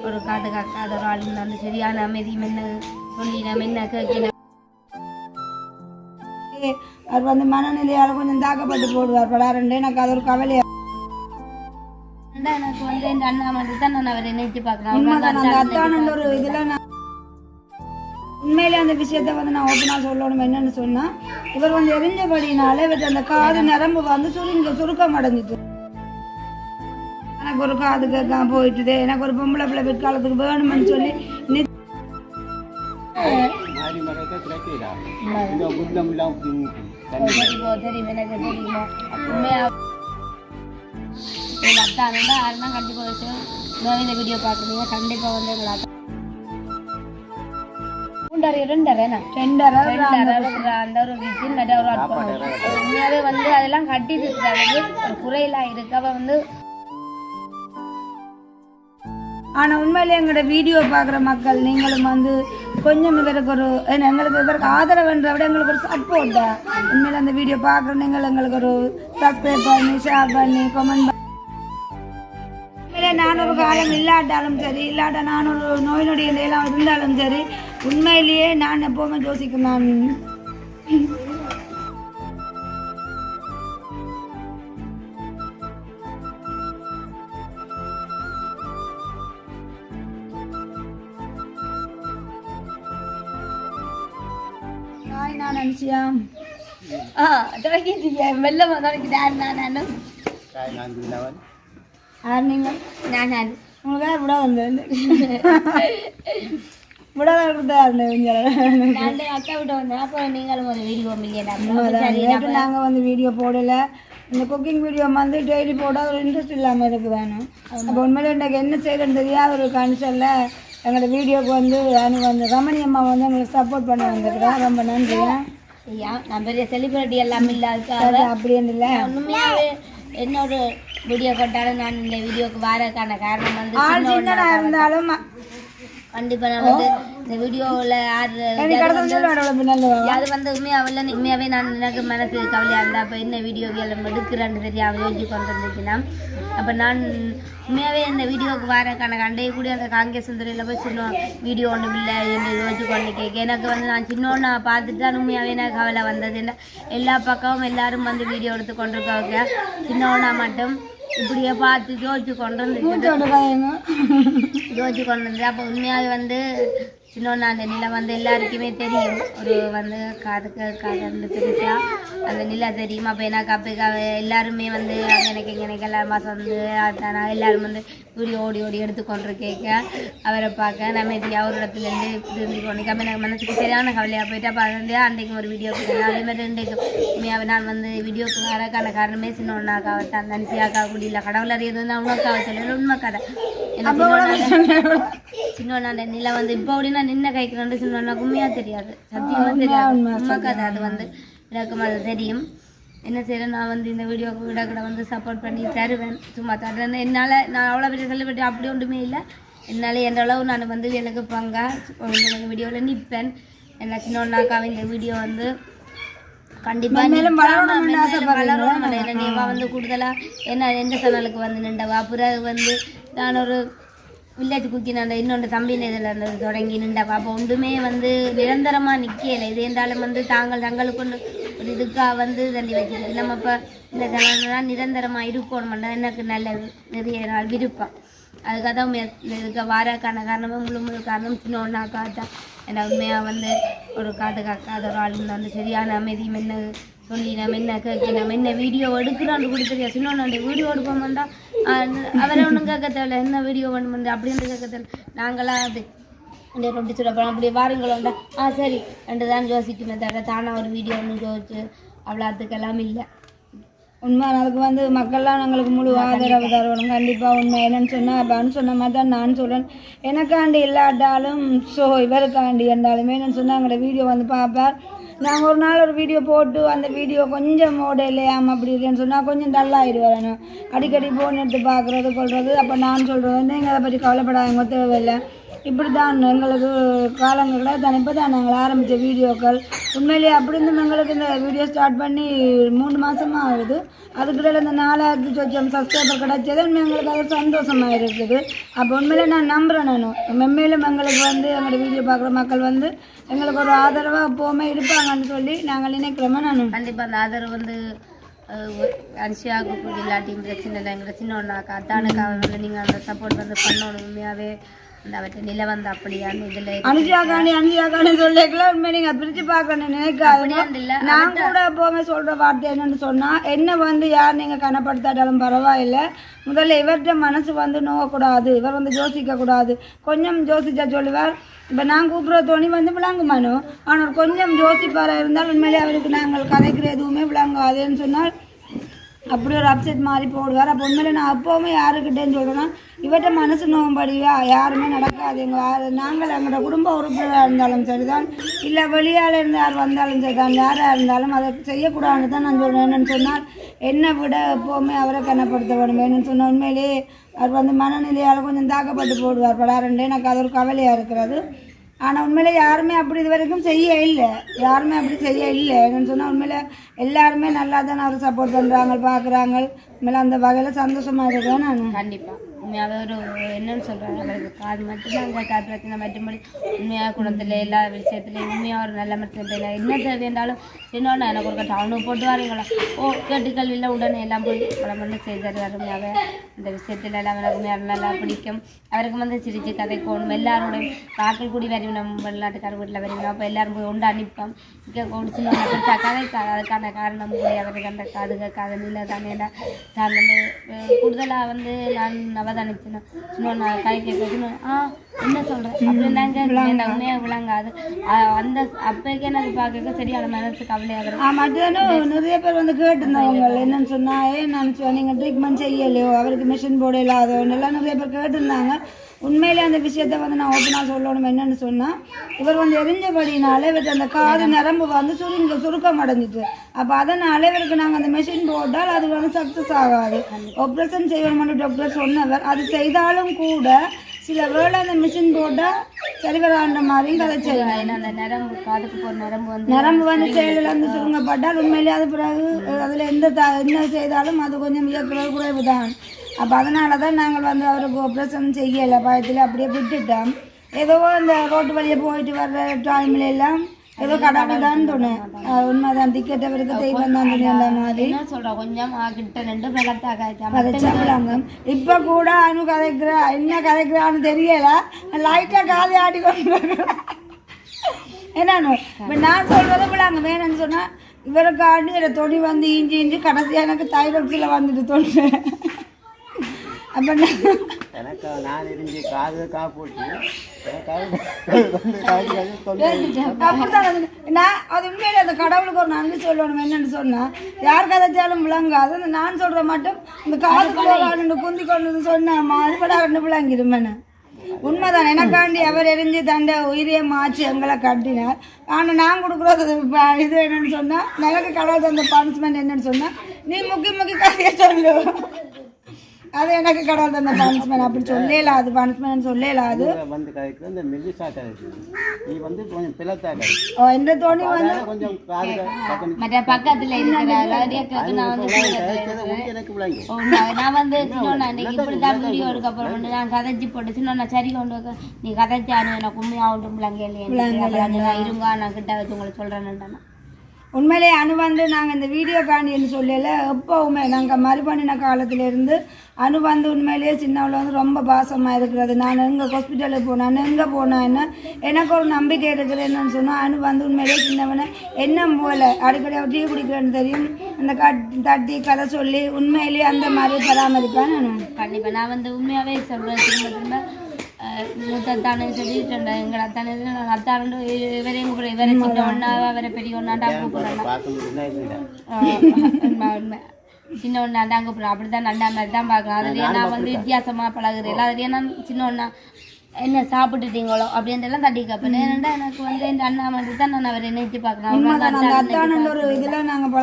ஒரு காது காக்காத ஒரு ஆள் இருந்தாலும் சரியான அமைதியும் என்ன சொல்லி நம்ம என்ன கேட்கணும். அவர் வந்து மனநிலையால் கொஞ்சம் தாக்கப்பட்டு போடுவார் படாருண்டு. எனக்கு அது ஒரு கவலையா. எனக்கு வந்து இந்த அண்ணா மட்டும் தான் நான் அவரை நினைச்சு பார்க்குறேன். அந்த அத்தான ஒரு இதில் நான் உண்மையிலே அந்த விஷயத்த வந்து நான் ஓப்பனாக சொல்லணும். என்னன்னு சொன்னால், இவர் வந்து எரிஞ்சபடினால இவருக்கு அந்த காது நரம்பு வந்து சுருக்கம் அடைஞ்சிட்டு, எனக்கு ஒரு காது கேட்காம போயிட்டுது, எனக்கு ஒரு பொம்பளை பிள்ளை பிற்காலத்துக்கு வேணும்னு சொல்லி தெரியும் எனக்கு தெரியுமா உண்மையாக அத்தானா யாருன்னா கண்டிப்பாக விஷயம் இந்த வீடியோ பார்க்குறீங்க. கண்டிப்பாக வந்து எங்களை உண்மையாவே வந்து அதெல்லாம் கட்டிட்டு இருக்காங்க. ஒரு குறையெல்லாம் இருக்கு. அவ வந்து ஆனால் உண்மையிலே எங்களோட வீடியோ பார்க்குற மக்கள் நீங்களும் வந்து கொஞ்சம் இவருக்கு ஒரு எங்களுக்கு இவருக்கு ஆதரவுன்ற விட எங்களுக்கு ஒரு சப்போர்ட். உண்மையில அந்த வீடியோ பார்க்குற நீங்கள் எங்களுக்கு ஒரு சப்ஸ்கிரைப் பண்ணி ஷேர் பண்ணி கமெண்ட் பண்ணி. நான் ஒரு காலம் இல்லாட்டாலும் சரி, இல்லாட்டா நான் ஒரு நோய் நொடி எல்லாம் இருந்தாலும் சரி, உண்மையிலேயே நான் எப்போவுமே யோசிக்கிறேன். நான் நான் நினச்சியா வெள்ளம் நான் நீங்கள் நான் உங்களுக்கு விட வந்தேன் விடாத அக்கா விட்ட வந்தேன். அப்போ நீங்களும் ஒரு வீடியோ நாங்கள் வந்து வீடியோ போடலை. இந்த குக்கிங் வீடியோ வந்து டெய்லி போட ஒரு இன்ட்ரெஸ்ட் இல்லாமல் இருக்கு வேணும். அப்போ உண்மையில எனக்கு என்ன செய்யறதுன்னு தெரியாத ஒரு கன்சர்னில் எங்களோட வீடியோவுக்கு வந்து எனக்கு வந்து ரமணி அம்மா வந்து எங்களுக்கு சப்போர்ட் பண்ண வந்துருக்குறா. ரொம்ப நன்றியா. நான் பெரிய செலிபிரிட்டி எல்லாம் இல்லாத அப்படின்னு இல்லை. உண்மையாகவே என்னோட வீடியோ போட்டாலும் நான் இந்த வீடியோக்கு வரக்கான காரணம் வந்து இருந்தாலும் கண்டிப்பாக நான் வந்து இந்த வீடியோவில் அது வந்து உண்மையாகவே நான் எனக்கு மனசு கவலையாக இருந்தால் அப்போ என்ன வீடியோ எல்லாம் எடுக்கிறான்னு தெரியாமல் யோசிச்சு கொண்டு வந்துச்சுன்னா, அப்போ நான் உண்மையாகவே இந்த வீடியோவுக்கு வரக்கான கண்டையை கூட அந்த காங்கிரஸ் சுந்தரியில் போய் சின்ன வீடியோ ஒன்றும் இல்லை என்று யோசிச்சு கொண்டு கேட்க எனக்கு வந்து நான் சின்னோன்னா பார்த்துட்டு தான் உண்மையாகவே எனக்கு கவலை வந்தது. எல்லா பக்கமும் எல்லாரும் வந்து வீடியோ எடுத்து கொண்டு இருக்காங்க. சின்னோன்னா மட்டும் இப்படியே பார்த்து யோசிச்சு கொண்டு வந்து அப்போ உண்மையாக வந்து சின்னோன்னா அந்த நிலை வந்து எல்லாருக்குமே தெரியும். ஒரு வந்து காதுக்கு பெருசா அந்த நிலை தெரியும். அப்போ எனக்கு அப்போ எல்லாருமே வந்து எனக்கு எல்லாம் மாதம் வந்து அதானா எல்லாரும் வந்து வீடியோ ஓடி எடுத்துக்கொண்டு கேட்க அவரை பார்க்க நம்ம ஒரு இடத்துலேருந்து இருந்து கொண்டு அப்போ எனக்கு மனசுக்கு சரியான கவலையாக போயிட்டு அப்போ அது வந்து அன்றைக்கு ஒரு வீடியோ போட்டேன். அதே மாதிரி இன்றைக்கு உண்மையாக நான் வந்து வீடியோக்கு வரக்கான காரணமே சின்னோன்னாக்காவை தான் நன்சியாக்கா கூடியில் கடவுள் அறியது வந்து அவனுக்காக சொல்லல உண்மை கதை. சின்னோன்னா அந்த நிலை வந்து இப்போ அப்படின்னா நின்ன கைக்கு சின்னோன்னா உண்மையாக தெரியாது, சத்தியமாக தெரியாது, உண்மை கதை. அது வந்து எனக்கும் அது தெரியும். என்ன செய்யறேன், நான் வந்து இந்த வீடியோவுக்கு விடக்கூட வந்து சப்போர்ட் பண்ணி தருவேன். சும்மா தருவேன். என்னால் நான் அவ்வளோ பெரிய செலிபிரிட்டி அப்படி ஒன்றுமே இல்லை. என்னால் என்ற அளவு நான் வந்து எனக்கு பங்கா எனக்கு வீடியோவில் நிற்பேன். என்ன சின்னோன்னாக்காக இந்த வீடியோ வந்து கண்டிப்பாக வளரணும். நீவா வந்து கூடுதலாக என்ன எந்த சேனலுக்கு வந்து நின்றவா பிறகு வந்து நான் ஒரு வில்லேஜ் குக்கிங் அந்த இன்னொன்று தம்பியின் இதில் தொடங்கி நின்றவா. அப்போ ஒன்றுமே வந்து நிரந்தரமாக நிற்கலை. இது என்றாலும் வந்து தங்களுக்கு ஒன்று ஒரு இதுக்காக வந்து தள்ளி வச்சுருது. நம்ம இப்போ இந்த சேனல்லாம் நிரந்தரமாக இருக்கணும் எனக்கு நல்ல நிறைய நாள் விருப்பம். அதுக்காக தான் இதுக்கு வாரக்கான காரணமே முழு காரணம் சின்னோன்னாக்கா தான். ஏன்னா உண்மையாக வந்து ஒரு காது காக்காத ஒரு ஆள் வந்து சரியான அமைதியும் என்ன சொல்லி நம்ம என்ன கேட்க நம்ம என்ன வீடியோ எடுக்கிறான்னு கூட தெரியாது. சின்னோன்னு வீடியோ எடுப்போம்டா அவரை ஒன்றும் கேட்க தேவையில்ல, என்ன வீடியோ வேணுமெண்டு அப்படின்னு கேட்க தேவை. நாங்களாம் அது அப்படியே ரொட்டி சுட போகிறோம் அப்படி வாருங்களோண்டா சரி ரெண்டு தான் யோசிக்குமே தவிர தானாக ஒரு வீடியோ ஒன்று யோசிச்சு அவ்வளோத்துக்கெல்லாம் இல்லை. உண்மை அதுக்கு வந்து மக்கள்லாம் எங்களுக்கு முழு ஆதரவு தருவாங்க கண்டிப்பாக. உண்மை என்னன்னு சொன்னால் அப்படின்னு சொன்ன மாதிரி தான் நான் சொல்கிறேன். எனக்காண்டி இல்லாட்டாலும் இவருக்காண்டி இருந்தாலுமே என்னென்னு சொன்னால் எங்களோட வீடியோ வந்து பார்ப்பார். நாங்கள் ஒரு நாள் ஒரு வீடியோ போட்டு அந்த வீடியோ கொஞ்சம் இல்லையாம் அப்படி இல்லைன்னு சொன்னால் கொஞ்சம் டல்லாகிடுவார். அடிக்கடி ஃபோன் எடுத்து பார்க்குறது கொள்வது. அப்போ நான் சொல்கிறது வந்து எங்களை பற்றி கவலைப்படாதவங்க தேவையில்லை. இப்படி தான் எங்களுக்கு காலங்களில் தான் இப்போ தான் நாங்கள் ஆரம்பித்த வீடியோக்கள் உண்மையிலேயே அப்படி இருந்தும் எங்களுக்கு இந்த வீடியோ ஸ்டார்ட் பண்ணி 3 மாதமாக ஆகுது. அதுக்கிடையில் இந்த 4000 சொச்சம் சப்ஸ்கிரைபர் கிடைச்சது எங்களுக்கு அது சந்தோஷமாக இருக்குது. அப்போ உண்மையிலே நான் நம்புகிறேன். நான் மென்மேலும் எங்களுக்கு வந்து எங்களோட வீடியோ பார்க்குற மக்கள் வந்து எங்களுக்கு ஒரு ஆதரவாக எப்போவுமே இருப்பாங்கன்னு சொல்லி நாங்கள் நினைக்கிறோமா. நான் கண்டிப்பாக அந்த ஆதரவு வந்து அரிசியாவுக்கு இல்லாட்டியும் பிரச்சனை இல்லை. எங்களை சின்ன ஒன்றாக்கா அத்தானுக்காக வந்து நீங்கள் அந்த சப்போர்ட் வந்து பண்ணணும். உண்மையாகவே அந்த அவற்றை நிலை வந்து அப்படியான்னு இதில் அனுஷியாக்கானி சொல்லிக்கலாம். உண்மை நீங்கள் அதை பிரித்து பார்க்கணும் நினைக்காது. நான் கூட எப்போவுமே சொல்கிற வார்த்தை என்னென்னு சொன்னால், என்ன வந்து யார் நீங்கள் கனப்படுத்தாட்டாலும் பரவாயில்லை, முதல்ல இவர்கிட்ட மனசு வந்து நோக்கக்கூடாது, இவர் வந்து யோசிக்கக்கூடாது. கொஞ்சம் யோசிச்சா சொல்லுவார். இப்போ நான் கூப்பிட்ற துணி வந்து விளங்குமானோ, ஆனால் கொஞ்சம் யோசிப்பார இருந்தால் உண்மையிலே அவருக்கு நாங்கள் கதைக்கிற எதுவுமே விளங்காதுன்னு சொன்னால் அப்படி ஒரு அப்செட் மாதிரி போடுவார். அப்போ உண்மையில நான் அப்போவுமே யாருக்கிட்டேன்னு சொல்கிறேன்னா, இவற்றை மனசு நோம்படியா யாருமே நடக்காது. நாங்கள் எங்களோட குடும்ப உறுப்பினராக இருந்தாலும் சரிதான், இல்லை வெளியால் இருந்து யார் வந்தாலும் சரிதான், யாராக இருந்தாலும் அதை செய்யக்கூடாதுன்னு தான் நான் சொல்கிறேன். என்னென்னு சொன்னால் என்னை விட எப்போவுமே அவரை கனப்படுத்த வேணும். என்னென்னு சொன்னால் உண்மையிலேயே அவர் வந்து மனநிலையால் கொஞ்சம் தாக்கப்பட்டு போடுவார் படாருண்டு. எனக்கு அது ஒரு கவலையாக இருக்கிறது. ஆனால் உண்மையிலே யாருமே அப்படி இது வரைக்கும் செய்ய இல்லை, யாருமே அப்படி செய்ய இல்லை. என்னென்னு சொன்னால் உண்மையில எல்லாருமே நல்லா தானே அவர் சப்போர்ட் பண்ணுறாங்க, பார்க்குறாங்க. உண்மையில அந்த வகையில் சந்தோஷமாக இருக்கேன் நான். கண்டிப்பாக உண்மையாகவே ஒரு என்னன்னு சொல்கிறாங்க, அவருக்கு காது மட்டும்தான் அங்கே காது பிரச்சனை மற்றபடி உண்மையாக குணத்தில் எல்லா விஷயத்துலையும் உண்மையாக ஒரு நல்ல மருத்துவத்தில் என்ன தேவையாண்டாலும் இன்னொன்று எனக்கு ஒரு டவுனுக்கு போட்டு வாருங்களா கேட்டு கல்வியில் உடனே எல்லாம் போய் படம் வந்து செய்தார். அருமையாக இந்த விஷயத்தில் எல்லாம் எனக்கு உண்மையாக நல்லா பிடிக்கும். அவருக்கு வந்து சிரிச்சு கதைக்கணும், எல்லாரோடையும் வாக்கள் கூடி வரைவினோம், வெளிநாட்டுக்கார வீட்டில் வரைவினோம். அப்போ எல்லாரும் போய் உண்டு அனுப்போம் இங்கே குடிச்சு கதைக்காது. அதுக்கான காரணம் போய் அவருக்கு அந்த காது கேட்காத நிலை தானே தான் வந்து கூடுதலாக வந்து நான் நவதானிச்சினேன் சின்ன கை கேட்க என்ன சொல்கிறேன் அப்படின்னாங்க உண்மையாக விளங்காது. அந்த அப்போக்கே எனக்கு பார்க்க சரியான மனசு கவலையாக மத்தியானம் நிறைய பேர் வந்து கேட்டிருந்தாங்க. என்னன்னு சொன்னால் நான் நீங்கள் ட்ரீட்மெண்ட் செய்யலையோ, அவருக்கு மிஷின் போட இல்லாதோ எல்லாம் நிறைய பேர் கேட்டிருந்தாங்க. உண்மையிலே அந்த விஷயத்த வந்து நான் ஓப்பனாக சொல்லணும். என்னென்னு சொன்னால் இவர் வந்து எரிஞ்சபடினால இவருக்கு அந்த காது நரம்பு வந்து சுருக்கம் அடைஞ்சிட்டு, அப்போ அதனால் இவருக்கு நாங்கள் அந்த மிஷின் போட்டால் அது வந்து சக்ஸஸ் ஆகாது. ஆப்ரேஷன் செய்யணும்னு டாக்டர் சொன்னவர். அது செய்தாலும் கூட சில வேளை அந்த மிஷின் போட்டால் சரி வரான்ற மாதிரியும் கதை செய்யலாம். அந்த நரம்பு காதுக்கு போகிற நரம்பு வந்து செயலில் வந்து சுருங்கப்பட்டால் உண்மையிலே அது பிறகு அதில் என்ன செய்தாலும் அது கொஞ்சம் இயக்குறது குறைவு தான். அப்போ அதனால தான் நாங்கள் வந்து அவருக்கு ஆப்ரேஷன் செய்யலை, பயத்தில் அப்படியே விட்டுட்டோம். ஏதோ அந்த ரோட்டு வழியை போயிட்டு வர்ற டைம்ல எல்லாம் ஏதோ கடவுள் தான் தோணும். உண்மைதான், டிக்கெட் அவருக்கு தெய்வம் தான் அந்த மாதிரி சொல்கிறோம். கொஞ்சம் கிட்ட 2 பழத்தாக கதைச்சாங்க. இப்போ கூட அனு கதைக்கிறா, என்ன கதைக்கிறான்னு தெரியல, லைட்டாக காதை ஆடி கொண்டு என்னன்னு இப்போ நான் சொல்கிறத விடாங்க வேணும்னு சொன்னால் இவருக்காண்டி என்னோட தொடி வந்து இஞ்சி கடைசியாக எனக்கு தைராய்டில் வந்துட்டு தோணுறேன். அப்போ எனக்கு நான் இருந்து காது காப்போட்டு நான் அது உண்மையில அந்த கடவுளுக்கு ஒரு நன்றி சொல்லணும். என்னன்னு சொன்னா யார் கதைச்சாலும் விளங்காது. அந்த நான் சொல்ற மட்டும் இந்த காதுக்குள்ள குந்தி கொண்டு சொன்ன மறுபடா ரெண்டு விளங்கிடுமேன்னு உண்மைதான். எனக்காண்டி அவர் எரிஞ்சு தண்டை உயிரியை மாற்றி எங்களை கட்டினார். ஆனால் நான் கொடுக்குறது இது என்னன்னு சொன்னா எனக்கு கடவுள் தந்த பனிஷ்மெண்ட் என்னன்னு சொன்னா நீ முக்கி கதையை சொல்லு. அது எனக்கு கடவுள் தந்த பனிஷ்மெண்ட். அப்படி சொல்லலாம், அது பனிஷ்மெண்ட் சொல்லலாம். அது வந்து கதைக்கு இந்த மெல்லிசா கதைக்கு நீ வந்து கொஞ்சம் பிளத்தா கதை இந்த தோணி வந்து கொஞ்சம் காது மற்ற பக்கத்தில் இருக்கிற நான் வந்து இன்னைக்கு இப்படி தான் வீடியோ எடுக்கப்புறம் நான் கதைச்சி போட்டு சின்ன சரி கொண்டு நீ கதைச்சானு எனக்கு உண்மையாக ஒன்றும் விளங்க இல்லையா இருங்க நான் கிட்ட வச்சு உங்களுக்கு சொல்கிறேன்னுட்டானா. உண்மையிலே அனு வந்து நாங்கள் இந்த வீடியோ காண்டின்னு சொல்லல எப்போவுமே நாங்கள் மறுபண்ணின காலத்திலேருந்து அனு வந்து உண்மையிலேயே சின்னவளை வந்து ரொம்ப பாசமாக இருக்கிறது. நான் எங்கே ஹாஸ்பிட்டலுக்கு போனேன் எங்கே போனேன்னு எனக்கு ஒரு நம்பிக்கை இருக்குது. என்னன்னு சொன்னால் அனு வந்து உண்மையிலேயே சின்னவனை என்ன போல அடிக்கடி டீ குடிக்கிறேன்னு தெரியும் அந்த தட்டி கதை சொல்லி உண்மையிலேயே அந்த மாதிரி பராமரிப்பேன் நான். கண்டிப்பாக நான் வந்து உண்மையாகவே சொல்கிறேன். திரும்ப மூத்தானே சொல்லிட்டு எங்களை அத்தானே நாங்கள் அத்தானு இவரையும் கூட இவரை சின்ன ஒன்றா அவரை பெரிய ஒன்றாண்டா கூப்பிட்றேன். உண்மை சின்ன ஒன்றாண்டா கூப்பிட்றேன். அப்படி தான் நல்லா மாதிரி தான் பார்க்கலாம். அதுலேயே நான் வந்து வித்தியாசமாக பழகுறேன். அதுலேயே நான் சின்ன ஒன்றா என்ன சாப்பிட்டுட்டீங்களோ அப்படின்றலாம் தட்டி கேட்பேன். ஏன்னா எனக்கு வந்து இந்த அண்ணா மட்டும் தான் நான் அவரை நினைச்சு பார்க்குறேன்.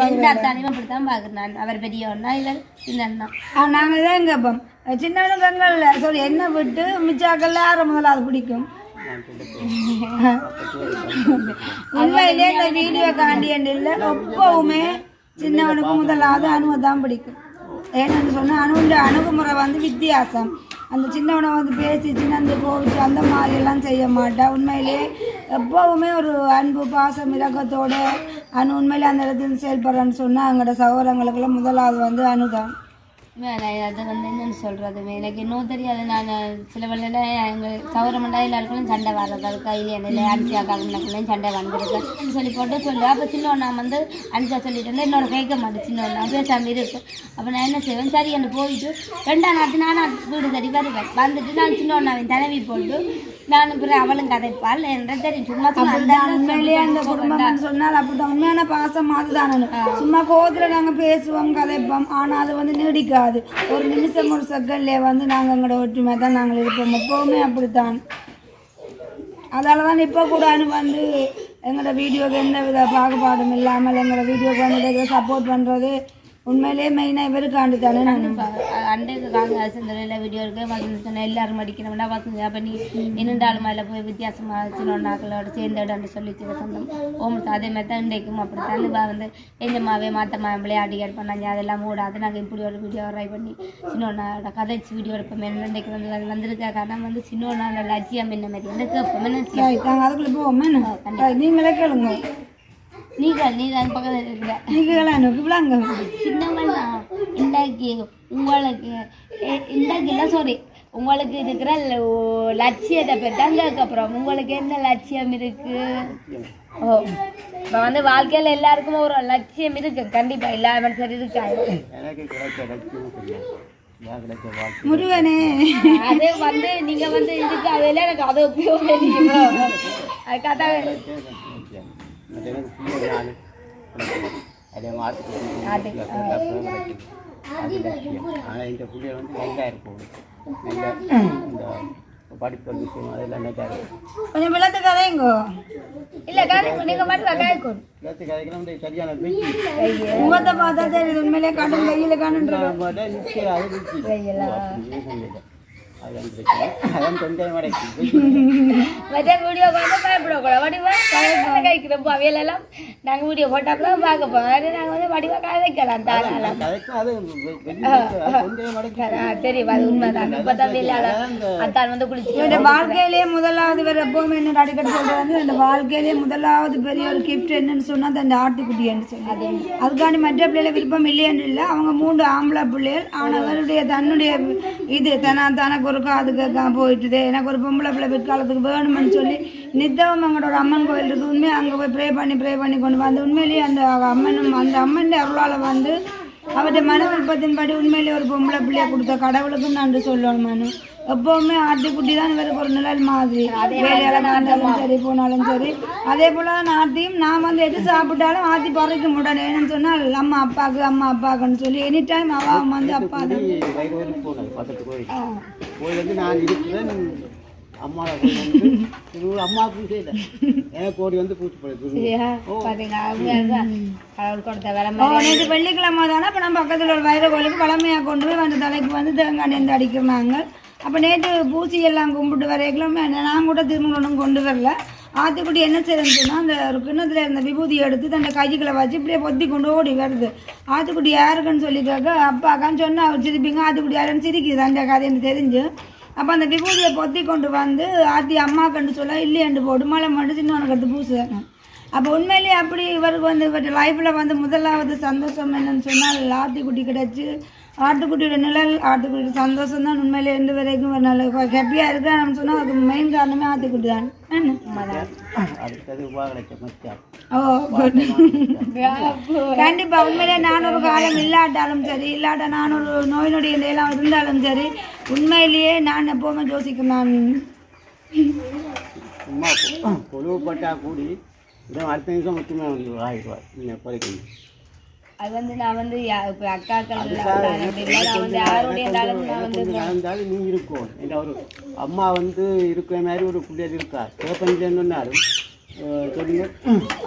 எந்த அத்தானையும் அப்படித்தான் பார்க்குறேன். அவர் பெரிய அண்ணா இவர் இந்த அண்ணா. நாங்கள் தான் கேட்போம் சின்ன சொல்லி என்ன விட்டு மிச்சாக்கள்ல யாரை முதல்ல பிடிக்கும் உண்மையிலே இந்த வீடியோ காண்டியன் இல்லை எப்பவுமே சின்னவனுக்கு முதலாவது அணுவை தான் பிடிக்கும். ஏன்னு சொன்னா அணுன்ற அணுகுமுறை வந்து வித்தியாசம். அந்த சின்னவனை வந்து பேசி சின்னந்து போச்சு அந்த மாதிரி எல்லாம் செய்ய மாட்டா. உண்மையிலே எப்பவுமே ஒரு அன்பு பாசம் இரக்கத்தோட அணு உண்மையிலே அந்த இடத்துல செயல்படுறேன்னு சொன்னா எங்களோட சகோதரங்களுக்கெல்லாம் முதலாவது வந்து அணுதான். அது வந்து என்னன்னு சொல்றது எனக்கு இன்னும் தெரியாது. நான் சில வேளையில எங்கள் சௌரமண்டா எல்லாருக்கும் சண்டை வர்றது அது கையில் என்ன அனுச்சியா காலங்களுக்குள்ளேயும் சண்டை வந்துருக்கு சொல்லி போட்டு சொல்லு. அப்போ சின்னவன் நான் வந்து அனுச்சா சொல்லிட்டு என்னோட கேட்க மாட்டேன். சின்னவன் பேசாமல் இருக்கு. அப்போ நான் என்ன செய்வேன் சரி என்று போயிட்டு 2ஆம் நாட்டு நானும் வீடு தடி வருவேன். வந்துட்டு நான் சின்னவன் தலைவி போட்டு நானும் பிறகு அவளும் கதைப்பாள் என்ற தெரியும். சும்மா உண்மையிலேயே அந்த குடும்பம் சொன்னால் அப்படிதான் உண்மையான பாசம் அதுதானே. சும்மா கோவத்துல நாங்கள் பேசுவோம் கதைப்போம். ஆனால் அது வந்து நீடிக்காது. ஒரு நிமிஷம் ஒரு செகண்ட்லேயே வந்து நாங்கள் எங்களோட ஒற்றுமை தான் நாங்கள் இருப்போம். எப்போவுமே அப்படித்தான். அதால தான் இப்போ கூட வந்து எங்களோட வீடியோக்கு எந்த வித பாகுபாடும் இல்லாமல் எங்களோட வீடியோக்கு வந்து சப்போர்ட் பண்ணுறது உண்மையிலே மெயினாக இவருக்காண்டு தானே. அண்டைக்கு காங்கிரஸ் இந்த வீடியோ இருக்கு வந்து எல்லாரும் அடிக்கணும்னா பார்த்துங்க. அப்போ நீ என்னென்றாலும் அதில் போய் வித்தியாசமாக சின்னோன்னாக்களோட சேர்ந்துடன்னு சொல்லிச்சு சொந்தம் ஓமஸ். அதே மாதிரி தான் இன்றைக்கும் அப்படித்தான் வந்து எஞ்சமாவே மாற்றமா விளையாடி பண்ணாங்க. அதெல்லாம் மூடாது. நாங்கள் இப்படி ஒரு வீடியோ ட்ரை பண்ணி சின்னோண்ணாவோட கதைச்சு வீடியோ எடுப்போம். இன்றைக்கு வந்து அது வந்திருக்க காரணம் வந்து சின்னோண்ணாவோட லட்சியம் என்ன மாதிரி வந்து கேட்போம். அதுக்குள்ள போவோம் நீங்களே கேளுங்க. நீதான் பக்கத்தில் இருக்கிற சின்னவன் இன்றைக்கு உங்களுக்கு இன்றைக்கு சாரி உங்களுக்கு இருக்கிற லட்சியத்தை பற்றி அதுக்கப்புறம் உங்களுக்கு என்ன லட்சியம் இருக்கு? ஓ இப்போ வந்து வாழ்க்கையில் எல்லாருக்கும் ஒரு லட்சியம் இருக்கு. கண்டிப்பா எல்லா மனுஷரும் இருக்காது. முருகனே அது வந்து நீங்க வந்து இருக்கு அதெல்லாம் எனக்கு அதை உபயோகம் அதுக்காக அதே மாற்று ஆனால் இந்த புள்ளியை வந்து நல்லா இருக்கும். நல்ல இந்த படிப்பு விஷயம் அதெல்லாம் நல்லா இருக்கும். கொஞ்சம் விளத்து கதைங்கோ இல்லை கதை நீங்கள் மட்டும் கதைக்கும் விளத்து கதைக்கெல்லாம் சரியான முகத்தை பார்த்தா தெரியுது. உண்மையிலே கடன் கையில் காணுன்றது அதான் கொஞ்சம் மற்ற வீடியோ பார்த்து பயப்படக்கூடாது. வடிவாக கைக்கிறோம் அவையிலெல்லாம் நாங்கள் வீடியோ போட்டாப்பெல்லாம் பார்க்க போகிறோம். நாங்கள் வந்து வடிவாக கதைக்கலாம் தாராளம் தெரியும். அது உண்மைதான். இப்போ தான் வெளியால அத்தான் வந்து குளிச்சு வாழ்க்கையிலேயே முதலாவது வேறு எப்பவுமே என்ன அடிக்கடி சொல்கிறது வந்து இந்த வாழ்க்கையிலேயே முதலாவது பெரிய ஒரு கிஃப்ட் என்னன்னு சொன்னால் அந்த ஆட்டுக்குட்டின்னு சொல்லி அதுக்காண்டி மற்ற பிள்ளைகளை விருப்பம் இல்லைன்னு இல்லை. அவங்க 3 ஆம்பளை பிள்ளைகள். அவனுடைய தன்னுடைய இது தனக்கு ஒரு காது கேட்க போயிட்டுது. எனக்கு ஒரு பொம்பளை பிள்ளை பிற்காலத்துக்கு வேணும்னு சொல்லி நித்தவம் அங்கோட ஒரு அம்மன் கோயில் இருக்குது. உண்மையாக அங்கே போய் ப்ரே பண்ணி கொண்டு வந்து உண்மையிலேயே அந்த அம்மனும் அந்த அம்மன் அருளால் வந்து அவருடைய மன விருப்பத்தின்படி உண்மையிலேயே ஒரு பொம்பளை பிள்ளையை கொடுத்த கடவுளுக்கும் நன்றி சொல்லணும். மனு எப்போவுமே ஆட்டுக்குட்டி தான் இவருக்கு ஒரு நிழல் மாதிரி. வேலையால் நடந்தாலும் சரி போனாலும் சரி. அதே போல் தான் ஆட்டியும் நான் வந்து எது சாப்பிட்டாலும் ஆட்டி பறைக்க முடியல. ஏன்னு சொன்னால் அம்மா அப்பாக்குன்னு சொல்லி எனி டைம் அவன் வந்து அப்பா தான் அம்மாவுக்கும் செய்தேன். எனக்கு ஓடி வந்து பூச்சி நேற்று வெள்ளிக்கிழமை தானே. இப்போ நம்ம பக்கத்தில் ஒரு வைர கோயிலுக்கு பழமையாக கொண்டு போய் அந்த தலைக்கு வந்து தேங்காய் எந்த அடிக்கிறாங்க. அப்போ நேற்று பூச்சி எல்லாம் கும்பிட்டு வரைக்கும் நான் கூட திருமணம் கொண்டு வரல. ஆத்துக்குட்டி என்ன செய்யணும்னு சொன்னால் அந்த ஒரு கிண்ணத்தில் இருந்த விபூதி எடுத்து தன்னை கைகளை வச்சு இப்படியே பொத்தி கொண்டு ஓடி வருது. ஆத்துக்குட்டி யாருக்குன்னு சொல்லி கேட்க அப்பாக்கான்னு சொன்னால் அவர் சிரிப்பீங்க. ஆத்துக்குட்டி யாருன்னு சிரிக்குது அந்த கதைன்னு தெரிஞ்சு. அப்போ அந்த விபூதியை பொத்தி கொண்டு வந்து ஆத்தி அம்மாக்கண்டு சொல்ல இல்லையண்டு போட்டு மழை மட்டும் சின்னவனுக்கு எடுத்து பூசுவாங்க. அப்போ உண்மையிலேயே அப்படி இவருக்கு வந்து இவருடைய லைஃப்பில் வந்து முதலாவது சந்தோஷம் என்னன்னு சொன்னால் ஆட்டுக்குட்டி கிடச்சி. ஆட்டுக்குட்டியோட நிழல் ஆட்டுக்குட்டி சந்தோஷம் தான் உண்மையிலே எந்த வரைக்கும் ஒரு நல்ல ஹாப்பியாக இருக்கிறான்னு சொன்னால் அதுக்கு மெயின் காரணமே ஆட்டுக்குட்டி தான். ஓ கண்டிப்பாக உண்மையிலே நான் ஒரு காலம் இல்லாட்டாலும் சரி இல்லாட்டா நான் ஒரு நோய் நொடி எல்லாம் இருந்தாலும் சரி உண்மையிலேயே நான் எப்போவுமே யோசிக்கிறேன். நான் கொழுவுப்பட்டா கூடி அடுத்த நிமிஷம் முக்கியமாக ஆகிடுவார். நீங்கள் குறைக்கணும் அது வந்து நான் வந்து இப்போ அக்காக்கள் நான் வந்து யாருடைய நான் வந்து நடந்தாலும் நீ இருக்கும் என்ற ஒரு அம்மா வந்து இருக்கிற மாதிரி ஒரு பிள்ளைகள் இருக்கா சிவப்பஞ்சாலும் சொல்லுங்க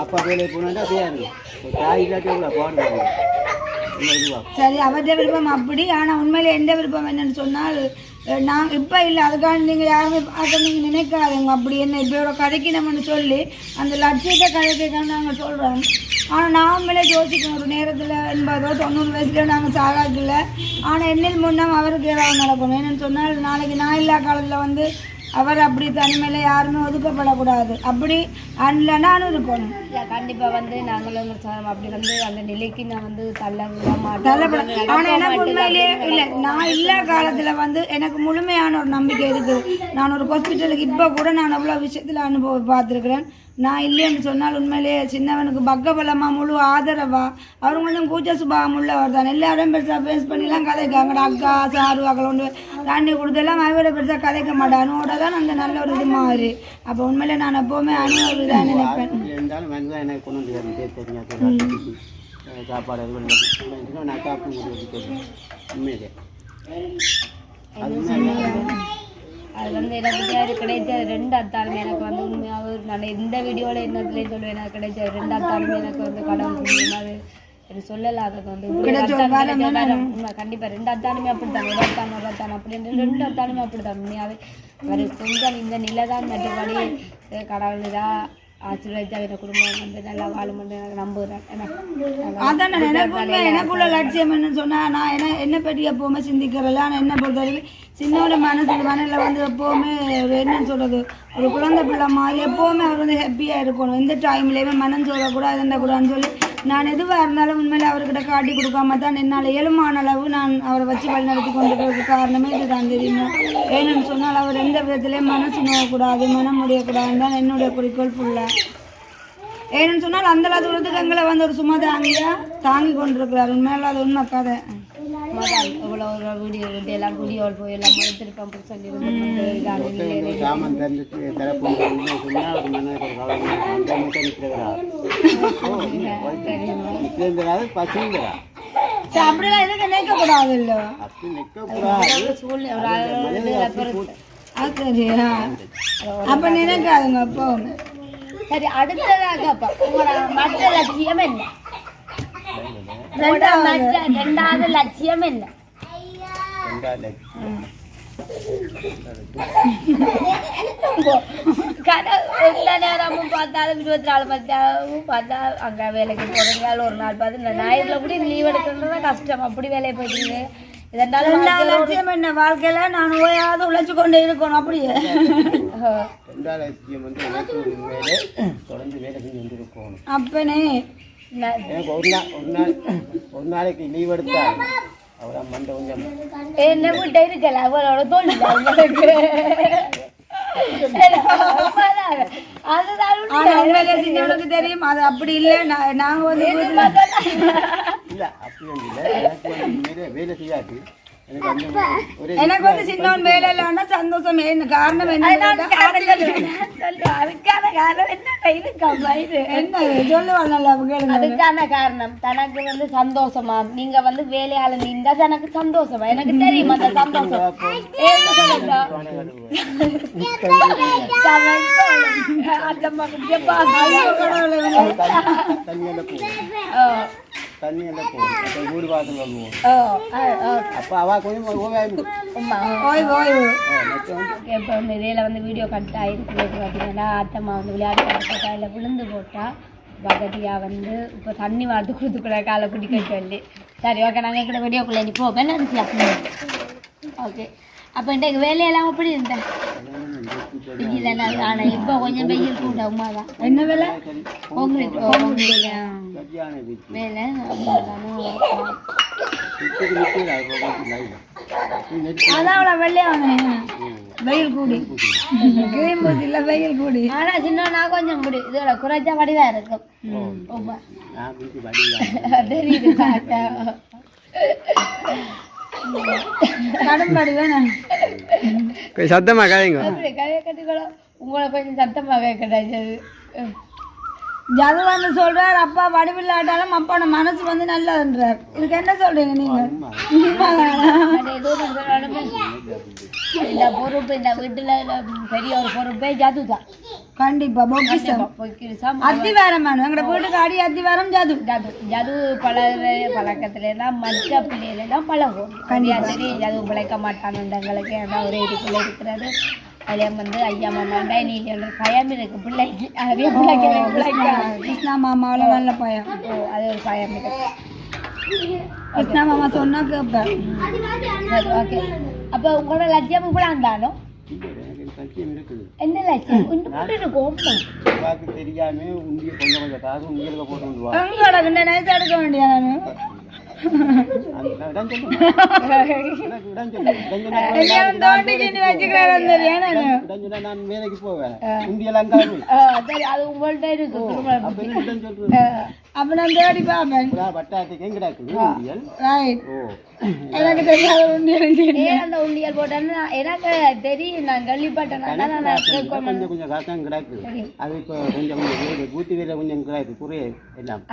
அப்பா வேலையை போனாண்டா அப்படியே இருக்கும் தாய் இல்லாட்டி எவ்வளோ பாடுவாங்க. சரி அவருடைய விருப்பம் அப்படி. ஆனால் உண்மையிலே எந்த விருப்பம் என்னன்னு சொன்னால் நான் இப்போ இல்லை அதுக்காக நீங்கள் யாருமே அதை நீங்கள் நினைக்காதுங்க அப்படி என்ன இப்போட கதைக்கணும்னு சொல்லி அந்த லட்சியத்தை கதைக்கான்னு நாங்கள் சொல்கிறோம். ஆனால் நாமளே யோசிக்கணும் ஒரு நேரத்தில் 80 90 வயசுல நாங்கள் சாகாக்கில்ல. ஆனால் என்னில் முன்னம் அவருக்கு ஏதாவது நடக்கணும். என்னென்னு சொன்னால் நாளைக்கு நான் இல்லா காலத்தில் வந்து அவர் அப்படி தனிமையில யாருமே ஒதுக்கப்படக்கூடாது. அப்படி அதில் நானும் இருக்கணும். கண்டிப்பாக வந்து நாங்களும் அப்படி வந்து அந்த நிலைக்கு நான் வந்து தள்ளப்பட மாட்டேன். ஆனால் எனக்கு உண்மையிலேயே இல்லை நான் இல்லா காலத்தில் வந்து எனக்கு முழுமையான ஒரு நம்பிக்கை இருக்குது. நான் ஒரு ஹாஸ்பிட்டலுக்கு இப்போ கூட நான் அவ்வளோ விஷயத்தில் அனுபவம் பார்த்துருக்குறேன். நான் இல்லைன்னு சொன்னால் உண்மையிலேயே சின்னவனுக்கு பக்கபலமாக முழு ஆதரவா அவர் கொஞ்சம் கூச்ச சுபாவம் உள்ளவர் தான். எல்லாரும் பெருசாக ஃபேஸ் பண்ணிலாம் கதைக்காங்கடா அக்கா சாரு அக்களை கொண்டு தண்ணி கொடுத்தெல்லாம் அவரோட பெருசாக கதைக்க மாட்டேன். அனுவோட தான் அந்த நல்ல ஒரு இது மாதிரி. அப்போ உண்மையிலே நான் எப்போவுமே அனுபவம் தான் நினைப்பேன். சாப்பாடு அது வந்து எனக்கு கிடைச்ச 2 அத்தாலுமே எனக்கு வந்து உண்மையாக நான் இந்த வீடியோவில் என்னத்துலேயும் சொல்லுவேன். எனக்கு கிடைச்ச 2 அத்தாலுமே எனக்கு வந்து கடவுள் அது எனக்கு சொல்லலாம். அது வந்து கண்டிப்பாக 2 அத்தாலுமே அப்படித்தான் ஒரு அத்தான் அப்படின்னு 2 அத்தாலுமே அப்படித்தான். உண்மையாகவே அவர் கொஞ்சம் இந்த நிலை தான் மற்றபடி கடவுள் தான் ஆசீர்வதிச்சா என் குடும்பம் வந்து நல்லா வாழும் எனக்கு நம்புகிறேன். அதான் எனக்குள்ள லட்சியம் என்னன்னு சொன்னால் நான் என்னை பற்றி எப்போவுமே சிந்திக்கிறல. ஆனால் என்ன பொறுத்தவரைக்கும் சின்னோட மனசில் வந்து எப்போவுமே என்னன்னு சொல்கிறது ஒரு குழந்தை பிள்ளை மாதிரி எப்போவுமே அவர் வந்து ஹாப்பியாக இருக்கணும். எந்த டைம்லேயுமே மனம் சொல்லக்கூடாது என்னக்கூடாதுன்னு சொல்லி நான் எதுவாக இருந்தாலும் உண்மையிலே அவர்கிட்ட காட்டி கொடுக்காம தான் என்னால் இயலுமான அளவு நான் அவரை வச்சு வழிநடத்தி கொண்டிருக்கிறதுக்கு காரணமே இதுதான் தெரியுமா. ஏன்னு சொன்னால் அவர் எந்த விதத்துலேயும் மனசு நோக்கக்கூடாது மனம் முடியக்கூடாதுன்னு தான் என்னுடைய குறிக்கோள் ஃபுல்லாக. ஏன்னு சொன்னால் அந்த தூரத்துக்கு எங்களை வந்து ஒரு சும்மா தாங்கி கொண்டிருக்கிறார். உண்மையில அது உண்மை கதை. இவ்வளோ ஒரு வீடியோ எல்லாம் வீடியோ போய் எல்லாம் திருப்பம் சொல்லி அப்படிலாம் எதுக்கு நினைக்கக்கூடாது இல்லை. சரியா அப்போ நினைக்காதுங்க அப்போ. சரி அடுத்ததாக அப்போ உங்களோட மற்ற லட்சியம் என்ன? 2வது லட்சியம் என்ன? எல்லா நேரமும் பார்த்தாலும் 24 மணியாவும் பார்த்தா அங்கே வேலைக்கு போகிறீங்க. ஒரு நாள் பார்த்து இந்த ஞாயிறுல கூட லீவ் எடுக்கிறதுனா கஷ்டம். அப்படி வேலையை போயிட்டீங்க. லட்சியம் என்ன வாழ்க்கையில நான் ஓயாவது உழைச்சு கொண்டே இருக்கணும். அப்படியே 2வது லட்சியம் வந்து தொடர்ந்து வேலை செஞ்சு வந்துருக்கணும். அப்பனே எனக்கு ஒரு நாளைக்கு லீவ் எடுத்தா அவரை மண்டை கொஞ்சம் என்ன விட்ட இருக்கல அவரோட தொழில் சின்னவனுக்கு தெரியும். அது அப்படி இல்லை. நாங்க வந்து இல்லை அப்படி வந்து இல்லை. எனக்கு வந்து வேலை செய்யாது. எனக்கு வந்து சின்னவன் வேலை இல்லைன்னா சந்தோஷம். காரணம் என்ன அதுக்கான காரணம் தனக்கு வந்து சந்தோஷமா நீங்க வந்து வேலையால நீங்க தனக்கு சந்தோஷமா எனக்கு தெரியும். அந்த சந்தோஷம் தண்ணி எல்லாம் போகும் வீடு வாசல் வருவோம். அப்போ அவ கொஞ்சம் இப்போ இதில் வந்து வீடியோ கட் ஆகிருக்கு பார்த்தீங்கன்னா அத்தம்மா வந்து விளையாட்டு கையில் விழுந்து போட்டால் பகதியாக வந்து இப்போ தண்ணி வார்த்து கொடுத்துக்கூட காலை குடிக்க சொல்லி. சரி ஓகே நாங்கள் எங்கூட வீடியோக்குள்ளே நீ போவேன் நினச்சியா? ஓகே அப்போ இன்றைக்கு வேலையெல்லாம் எப்படி இருந்தேன்? இல்லைண்ணா ஆனால் இப்போ கொஞ்சம் வெயில் கூட உமா தான். என்ன வேலை உங்களுக்கு வேலை? அதான் அவ்வளோ வெள்ளையான வெயில் கூடி கிரீம் போட்டு இல்லை வெயில் கூடி. ஆனால் சின்ன நான் கொஞ்சம் முடி இதோட குறைச்சா வடிவாக இருக்கும். தெரியுது கடம்பாடி வேணும் சத்தமாக கதைங்க கதையை கட்டிக்கணும். உங்களை கொஞ்சம் சத்தமாக கிடைச்சது. ஜது வந்து சொல்றார் அப்பா வடிவில்லாட்டாலும் அப்பாவோட மனசு வந்து நல்லதுன்றார். இதுக்கு என்ன சொல்றீங்க நீங்க? ஏதோ இந்த பொறுப்பு இந்த வீட்டுல பெரிய ஒரு பொறுப்பே ஜதுதான். கண்டிப்பா பொக்கிஷம் அத்திவாரமான எங்களோட வீட்டுக்கு அடி அத்திவாரம் ஜது. ஜது பழக்கத்துல எல்லாம் மற்ற பிள்ளைகள் எல்லாம் பழகும். சரி ஜது பிழைக்க மாட்டானுங்களுக்கு ஏன்னா ஒரே இதுக்குள்ள இருக்கிறது. அதே வந்து ஐயா மாமா நீ பயம் இருக்கு பிள்ளைக்கு. அதே கிருஷ்ணா மாமாவில நல்ல பயம். அது ஒரு பயம் இருக்கு. கிருஷ்ணா மாமா சொன்னா கேட்பேன். ஓகே. அப்ப உங்களோட லட்சியம் கூட அந்தானோ என்ன லட்சியம் இருக்கும்? தெரியாம உண்டிய கொஞ்சம் கொஞ்சம் காசு உண்டியலுக்கு போட்டு வந்துருவா. எங்களோட நைஸ் எடுக்க வேண்டிய நான் வேலைக்கு போவேன் உண்டியெல்லாம் அது உங்கள்ட்ட இருக்கு. அப்ப நான் தேடி பாப்பேன். பட்டாத்துக்கு கிடக்குது உண்டியல். எனக்கு தெரியாத உண்டியல் அந்த உண்டியல் போட்டேன்னு எனக்கு தெரியும். நான் கேள்விப்பட்டேன். கொஞ்சம் கொஞ்சம் காசாங்க கிடக்கு. அது இப்போ கொஞ்சம் கொஞ்சம் கூட்டி வேலை கொஞ்சம் கிடக்கு குறைய எல்லாம்.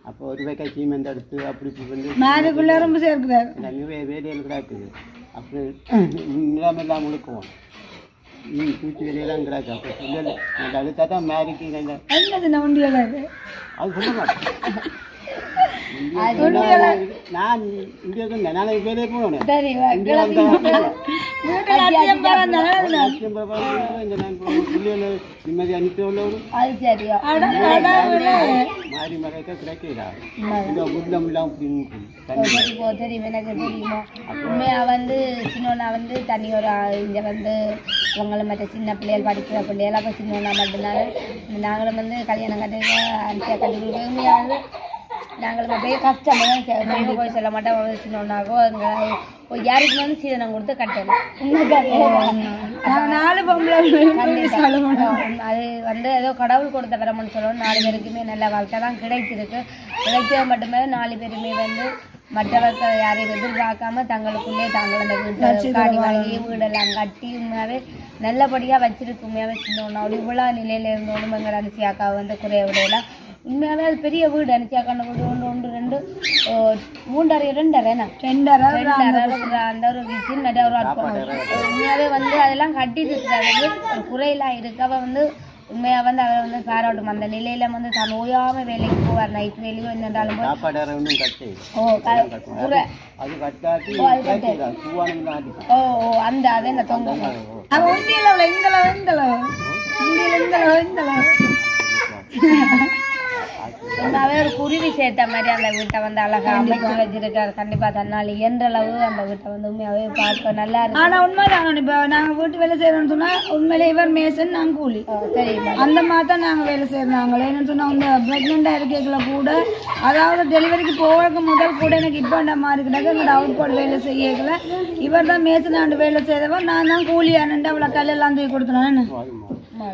அப்போ ஒரு வைக்க சீமெண்ட் எடுத்து அப்படி வந்து மாருக்குள்ள ரொம்ப சேர்க்கிறார். நிறைய வேலையில் கிடக்குது. அப்படி நிலமெல்லாம் முழுக்குவோம். பூச்சி வேலையெல்லாம் கிடக்கு. அப்போ சொல்லலை நான் அடுத்தா தான் மேரிக்கு என்ன உண்டியல் அது சொல்ல மாட்டேன். நான் இங்கே இருந்தேன். நாளைக்கு வேலையை போனேன். நிம்மதி அனுப்பி உள்ளவரும் மாறி மறைக்க கிடைக்கிறா புத்தம் இல்லாம தெரியும். எனக்கு தெரியுமா உண்மையா வந்து சின்னோன்னா வந்து தனி ஒரு இங்கே வந்து உங்களை மற்ற சின்ன பிள்ளைகள் படிக்கிற பிள்ளைகள் அப்போ சின்னோன்னா மட்டும்தான் நாங்களும் வந்து கல்யாணம் கட்டி அனுப்பியா கட்டி கொடுக்க உண்மையாக வந்து நாங்கள் அப்படியே கஷ்டமாக போய் சொல்ல மாட்டோம். சின்னோன்னாக்கோ யாருக்கு வந்து சீதனம் கொடுத்து கட்டணும். 4 பொம்பளை அது வந்து ஏதோ கடவுள் கொடுத்த வரமுன்னு சொல்லணும். 4 பேருக்குமே நல்ல வாழ்க்கை தான் கிடைச்சிருக்கு. கிடைச்சது மட்டுமே 4 பேருமே வந்து மற்றவர்கள் யாரையும் எதிர்பார்க்காம தங்களுக்குள்ளே தாங்கள் அந்த வீட்டை காடி வாங்கி வீடெல்லாம் கட்டி உண்மையாகவே நல்லபடியாக வச்சிருக்கு. உண்மையாகவே சின்னோன்னா இவ்வளோ நிலையில் இருந்தோன்னு எங்கள் அனுசியாக்காவை வந்து குறைய விடையெல்லாம் உண்மையாகவே அது பெரிய வீடு. அனுசியாக்கான வீடு 1 2 3 அறை 2 அறைண்ணா 2 அறை அந்த ஒரு கிச்சன் நிறைய ஒரு உண்மையாகவே வந்து அதெல்லாம் கட்டிட்டு இருக்கிறது ஒரு குறையெல்லாம் இருக்கு. அவள் வந்து உண்மையாக வந்து அவரை வந்து பாராட்டும். அந்த நிலையில வந்து தான் ஓயாம வேலைக்கு போவார். நைட் வேலையோ என்னென்றாலும் அந்த அதை இந்த தொங்க உண்மையாவே ஒரு குருவி சேர்த்த மாதிரி அந்த வீட்டை வந்து அழகா அமைச்சு வச்சிருக்காரு. கண்டிப்பா தன்னால் இயன்ற அளவு அந்த வீட்டை வந்து உண்மையாவே பார்க்க நல்லா இருக்கு. ஆனா உண்மைதான் இப்ப நாங்க வீட்டு வேலை செய்யறோம்னு சொன்னா உண்மையிலே இவர் மேசன் நாங்க கூலி தெரியுமா அந்த மாதிரி தான் நாங்க வேலை செய்யறாங்க. என்னன்னு சொன்னா இந்த பிரெக்னெண்டா இருக்கல கூட அதாவது டெலிவரிக்கு போகிறதுக்கு முதல் கூட எனக்கு இப்போ இந்த மாதிரி கிடக்கு எங்களோட அவுட் போர்ட் வேலை செய்யல. இவர் தான் மேசனாண்டு வேலை செய்தவன். நான் தான் கூலியானு அவ்வளோ கல்லெல்லாம் தூக்கி கொடுத்தேன்.